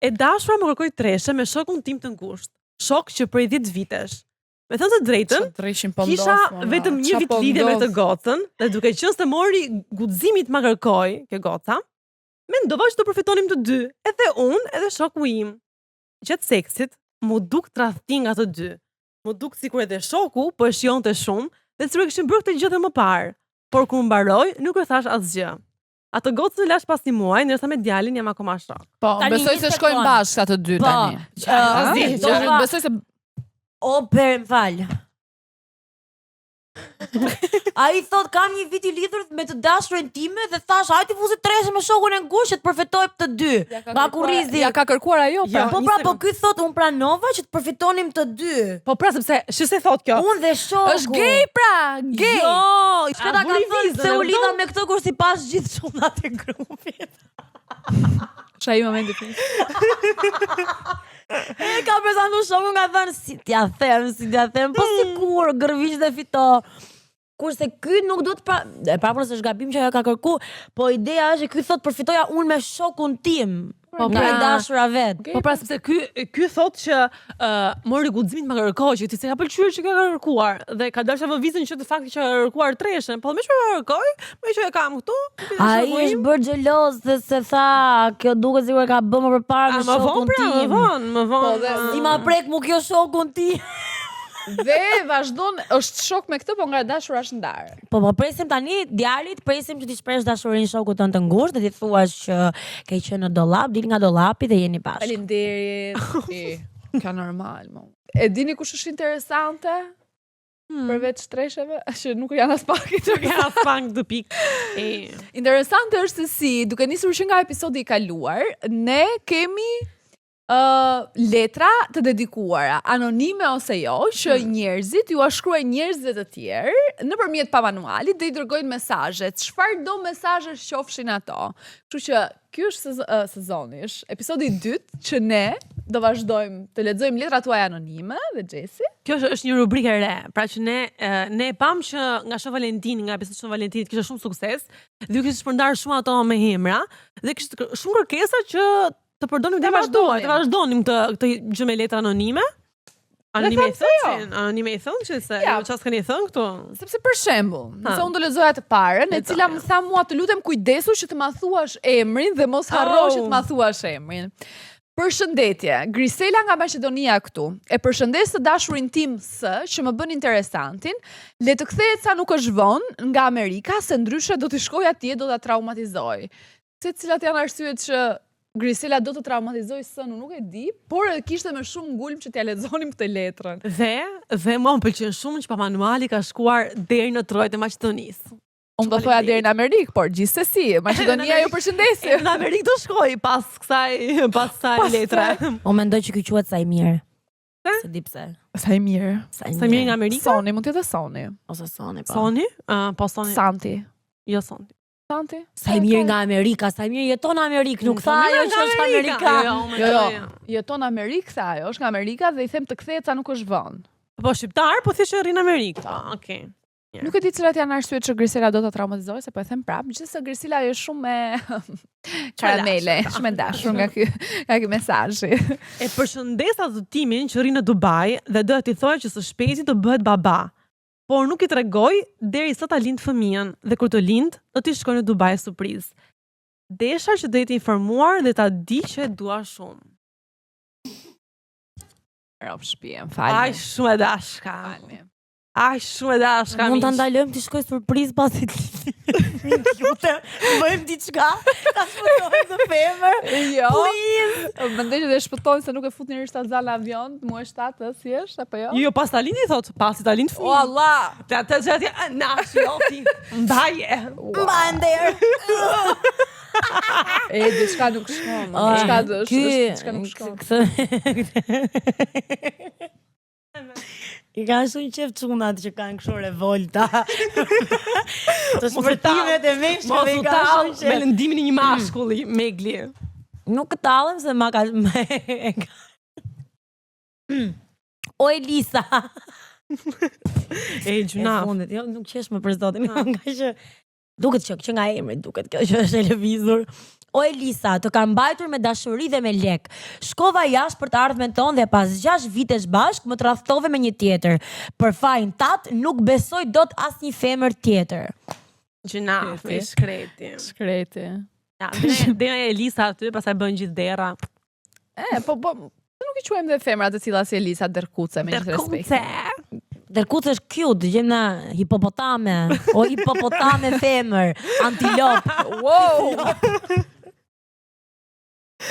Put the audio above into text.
E dashura më kërkoi treshe me shokun tim të ngushtë. Shok që prej 10 vitesh. Me thënë të drejtën, kisha vetëm një vit lidhje me të gocën, dhe duke qenë se mori guximit ma kërkoj kjo goca, mendova që të përfitonim të dy, edhe unë, edhe shoku im. Gjatë seksit, mu duk tradhti nga të dy. Mu duk sikur edhe shoku po e shijonte shumë, dhe sikur e kishim bërë këtë gjë dhe më parë. Por kur mbaroi, nuk e thash asgjë. Atë gocën e lash pas një muaj, ndërsa me djalin jam akoma shok. Po, besoj se shkojnë bashkë atë dy tani. Besoj se O, më fal. Ai thot kam një vit i lidhur me të dashurën time dhe thash hajti fuzi treshe me shokun e ngushtë të përfitojmë të dy. Nga kurrizi. Ja ka kërkuar ajo pra. Po ky thot un pranova që të përfitonim të dy. Po pra sepse se thot kjo. Unë dhe shoku. Është gay pra, gay. Jo, shketa ka thënë se u lidha me këtë kur si pas gjithë çunat e grupit. Shai momenti fix. Ka prezantuar shokun nga thënë si t'ja them, po sigur gërvish dhe fito. Kurse ky nuk do të prapër se është gabim që ajo ka kërku, po ideja është që ky thot përfitoja unë me shokun tim. Po pra dashura vet. Po pra sepse ky thot që mori guximin ma kërkoj që ti se ka pëlqyer që ka kërkuar dhe ka dashur vëvizën që të fakti që ka kërkuar treshen, po më shumë kërkoj, më që e kam këtu. Ai është bërë xheloz se tha, kjo duket sikur e ka bërë më përpara me shokun tim. Më vonë. Si ma prek mu kjo shokun tim. Dhe vazhdon, është shok me këtë, po nga dashura është ndarë. Po presim tani djalit, presim që ti shpresh dashurinë shokut tënd të ngushtë dhe ti thuash që ke qenë në dollap, dil nga dollapi dhe jeni bashkë. Faleminderit. Ka normal, mo. E dini kush është interesante? Përveç tresheve, që nuk janë as pak të pikë. Interesante është se si, duke nisur që nga episodi i kaluar, ne kemi letra të dedikuara, anonime ose jo, që njerëzit ju shkruajnë njerëzve të tjerë nëpërmjet pamanualit dhe i dërgojnë mesazhe. Çfarë do mesazhesh qofshin ato. Kështu që ky është sezoni, është episodi i dytë që ne do vazhdojmë të lexojmë letrat tuaja anonime dhe Xhesi. Kjo është një rubrikë e re, pra që ne pam që nga Shën Valentini, nga episodi Shën Valentinit kishte shumë sukses, dhe ju kishte shpërndar shumë ato me hemra, dhe kishte shumë kërkesa që të përdonim dhe vazhdonim këtë gjë me letra anonime. Anonime i thënë që se çfarë s'keni thënë këtu. Sepse për shembull, nëse unë do lexoja të parën, e cila më tha mua të lutem kujdesu që të ma thuash emrin dhe mos harro që të ma thuash emrin. Përshëndetje, Grisela nga Maqedonia këtu. E përshëndes të dashurin tim që më bën interesantin. Le të kthehet sa nuk është vonë nga Amerika, se ndryshe do të shkoj atje, do ta traumatizoj. Se cilat janë arsyet që Grisela do të traumatizoj sënu, nuk e di, por edhe kishte me shumë ngulm që t'ja lexonim këtë letrën. Dhe mua më pëlqen shumë që pa manuali ka shkuar deri në trojtë e Maqedonisë. Unë do thoja deri në Amerikë, por gjithsesi, Maqedonia ju përshëndesi. Në Amerikë do shkoj pas kësaj letre. Unë mendoj që ky quhet Sajmir. Se di pse. Sajmir. Sajmir nga Amerika? Soni, mund të jetë Soni. Ose Soni, po. Soni? Po Soni. Santi. Jo Santi. Sajmir nga Amerika, Sajmir jeton në Amerikë, nuk tha ajo që është Amerika. Jo, jeton në Amerikë, tha ajo, është nga Amerika dhe i them të kthehet sa nuk është vonë. Po shqiptar, po thjesht rrin në Amerikë. Okej. Nuk e di cilat janë arsyet që Grisela do të traumatizoj, se po e them prapë, megjithëse Grisela është shumë me karamele, shumë e dashur nga ky mesazhi. E përshëndes adoptimin që rrin në Dubai dhe do t'i thojë që së shpejti të bëhet baba. Por nuk i tregoj deri sa ta lind fëmijën dhe kur të lind do t'i shkoj në Dubai surprizë. Desha që do jetë informuar dhe ta di që e dua shumë. Rob shtëpi, falni. Ai shumë e dashka. Ai shumë e dashka. Mund ta ndalojmë ti shkoj surprizë pasi bëjmë diçka, ta shpëtojmë të femër. Jo. Mendoj që dhe shpëtojnë se nuk e futni në avion, muaj 7, si është apo jo? Jo, pas ta lindi thot, pasi ta lind fëmijë. O Allah. Atë çati nashi oti. Mbaje. Mbander. Diçka nuk shkon. Diçka nuk shkon. I ka shumë qef çunat që kanë kështu revolta. Të shpërtimet e meshkujve i ka shumë qef. Me lëndimin e një mashkulli, Megli. Nuk tallem se ma ka... O Elisa. Gjuna. Fundet, jo, nuk qesh më për zotin. Nga që... Duket që nga emri, duket kjo që është e lëvizur. O Elisa, të kam mbajtur me dashuri dhe me lek. Shkova jashtë për të ardhmen tonë dhe pas 6 vitesh bashk më tradhtove me një tjetër. Për fajin tat nuk besoj dot asnjë femër tjetër. Gjunafi, shkreti. Ja, dhe Elisa aty, pastaj bën gjithë dera. Po nuk i quajmë dhe femra të cilat si Elisa dërkuce me gjithë respekt. Dërkuce është cute, gjemna hipopotame, o hipopotame femër, antilop. Wow!